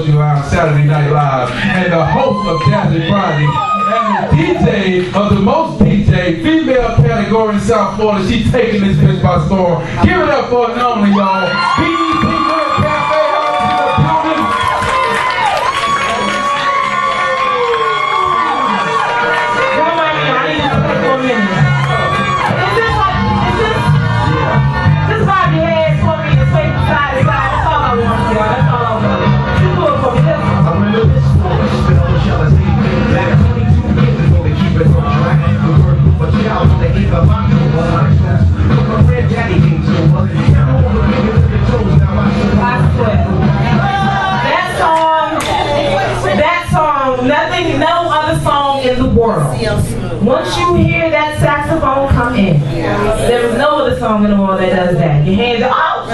You are Saturday Night Live, and the host of Jazzy Friday, and the DJ of the most DJ female category in South Florida. She's taking this bitch by storm. Give it up for Anomaly, y'all. BET Good Cafe House in the building. Don't mind me, I need to play for a minute. This bob your head for me and sway from side to side. That's all I want, y'all. That's all I want. Just do it for me. I'm in this sport, spit on the jealousy. Back 22 years ago, they keep it on track. The word for child, they keep a box of my friend Daddy came to us. Now all the fingers to the toes, now I That song, nothing, no other song in the world. Once you hear that saxophone come in, there is no other song in the world that does that. Your hands are out.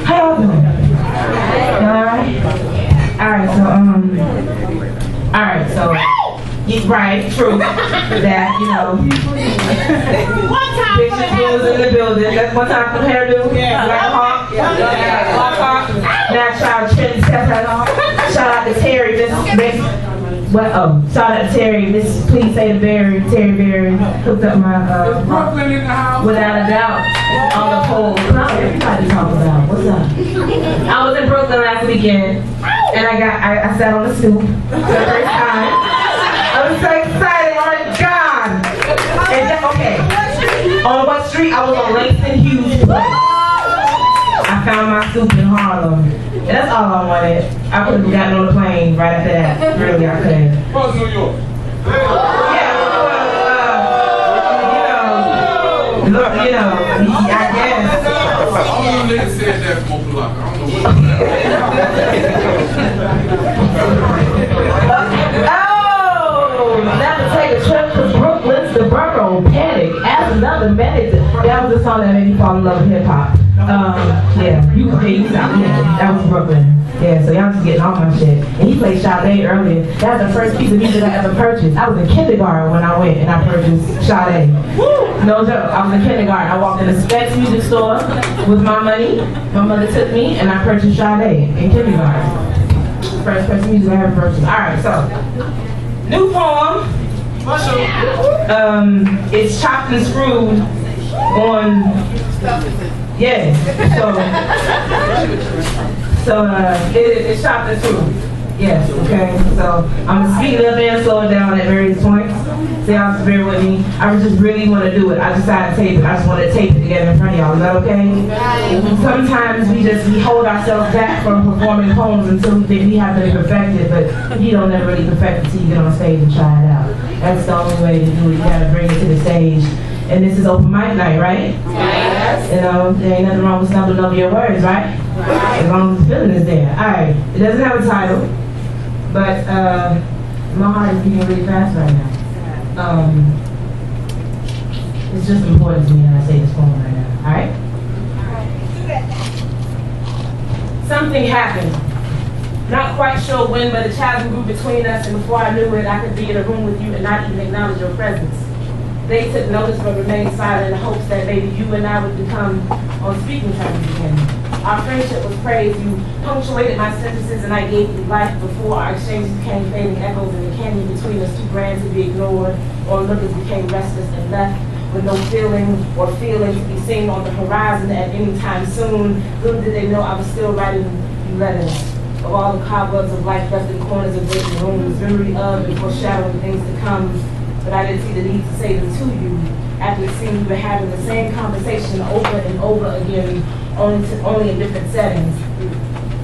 How y'all doing? Alright? Alright, so, yeah, right, true. That, you know. One time for the hairdo. In the building. That's one time for the hairdo. Black Hawk. Black Hawk. Now, shout out Shout out to Terry, shout out to Terry, please say the Berry, Terry Berry, hooked up my, Brooklyn in the house. without a doubt, on the pole. Everybody talk about, what's up? I was in Brooklyn last weekend, and I sat on the stoop for the first time. I was so excited, oh my God. And then, okay, on what street? I was on Langston Hughes Place. I found my stoop in Harlem. And that's all I wanted. I could have gotten on the plane right after that. Really, I could. What's New York? You know, I guess. All you niggas said that from Oklahoma. I don't know what. Never take a trip to Brooklyn, the borough, panic, as another medicine. That was the song that made me fall in love with hip hop. Yeah, you can that was Brooklyn. Yeah, so y'all just getting all my shit. And he played Sade earlier. That was the first piece of music I ever purchased. I was in kindergarten when I went and I purchased Sade. No joke, I was in kindergarten. I walked in a Specs music store with my money. My mother took me and I purchased Sade in kindergarten. First piece of music I ever purchased. Alright, so, new poem. It's chopped and screwed on. Yeah, it's chopped and screwed. Yes, okay. So I'm gonna speed it up and slow it down at various points. So y'all just bear with me. I just really want to do it. I decided to tape it. I just want to tape it together in front of y'all. Is that okay? Sometimes we hold ourselves back from performing poems until we think we have to perfect it, but you don't never really perfect it until you get on stage and try it out. That's the only way to do it. You gotta bring it to the stage. And this is open mic night, right? Yes. You know, there ain't nothing wrong with stumbling over your words, right? As long as the feeling is there. Alright, it doesn't have a title, but my heart is beating really fast right now. It's just important to me that I say this poem right now, alright? Something happened. Not quite sure when, but a chasm grew between us, and before I knew it, I could be in a room with you and not even acknowledge your presence. They took notice but remained silent in the hopes that maybe you and I would become on speaking terms again. Our friendship was praised. You punctuated my sentences and I gave you life before our exchanges became fading echoes in the canyon between us, too grand to be ignored, or lookers became restless and left with no feeling or feeling to be seen on the horizon at any time soon. Little did they know I was still writing you letters of all the cobwebs of life left in corners of vacant rooms, memory of and foreshadowing things to come. But I didn't see the need to say them to you. After it seemed we were having the same conversation over and over again, only in different settings.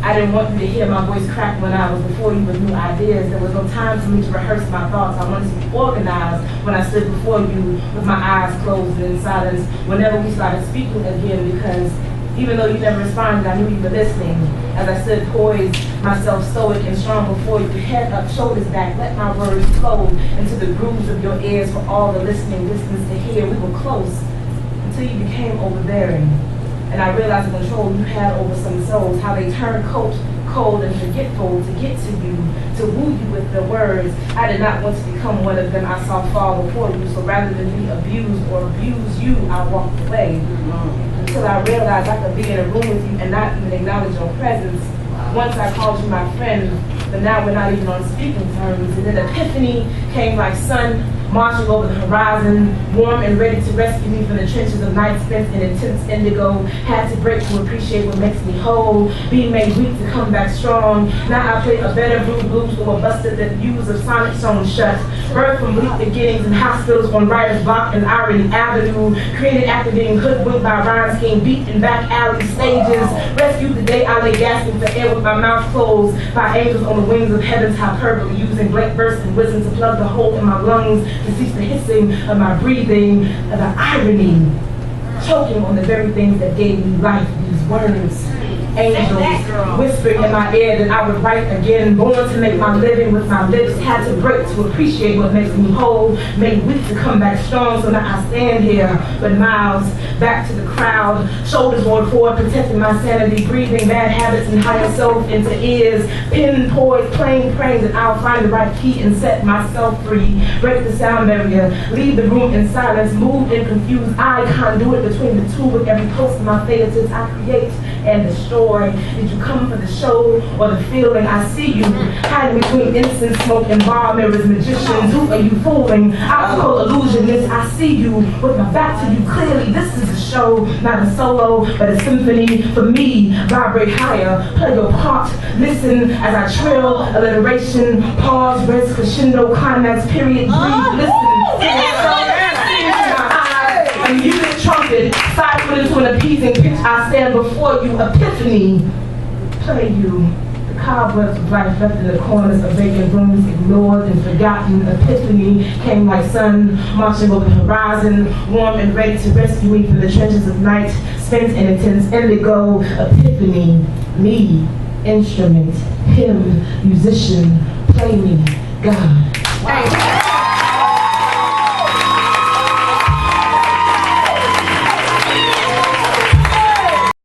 I didn't want you to hear my voice crack when I was before you with new ideas. There was no time for me to rehearse my thoughts. I wanted to be organized when I stood before you with my eyes closed and in silence whenever we started speaking again, because even though you never responded, I knew you were listening. As I stood poised, myself stoic and strong before you, head up, shoulders back, let my words flow into the grooves of your ears for all the listening distance to hear. We were close until you became overbearing. And I realized the control you had over some souls, how they turn cold and forgetful to get to you, to woo you with their words. I did not want to become one of them. I saw fall before you, so rather than be abused or abuse you, I walked away. Until I realized I could be in a room with you and not even acknowledge your presence. Once I called you my friend, but now we're not even on speaking terms. And then epiphany came like sun marching over the horizon, warm and ready to rescue me from the trenches of night spent in intense indigo. Had to break to appreciate what makes me whole, being made weak to come back strong. Now I play a better blues or busted than views of sonic sewn shut. Birth from bleak beginnings in hospitals on writer's block and Irony Avenue. Created after being hoodwinked by rhyme scheme, beat in back alley stages. Rescued the day I lay gasping for air with my mouth closed by angels on the wings of heaven's hyperbole, using blank verse and wisdom to plug the hole in my lungs, to cease the hissing of my breathing, of the irony, choking on the very things that gave me life, these words. Angels whispering in my ear that I would write again, born to make my living with my lips, had to break to appreciate what makes me whole, made weak to come back strong, so now I stand here, but miles back to the crowd, shoulders rolled forward, protecting my sanity, breathing bad habits and higher self into ears, pen poised, praying that I'll find the right key and set myself free, break the sound barrier, leave the room in silence, move in confused eye conduit between the two with every post of my fingertips I create and destroy. Did you come for the show or the feeling? I see you hiding between incense smoke and bar mirrors, magicians. Who are you fooling? Optical illusionist. I see you with my back to you clearly. This is a show, not a solo, but a symphony. For me, vibrate higher, play your part. Listen as I trill, alliteration, pause, rest, crescendo, climax, period, breathe, listen. A muted trumpet, siphoned into an appeasing pitch, I stand before you, epiphany, play you. The cobwebs of life left in the corners of vacant rooms, ignored and forgotten, epiphany came like sun, marching over the horizon, warm and ready to rescue me from the trenches of night, spent in intense indigo, epiphany, me, instrument, hymn, musician, play me, God.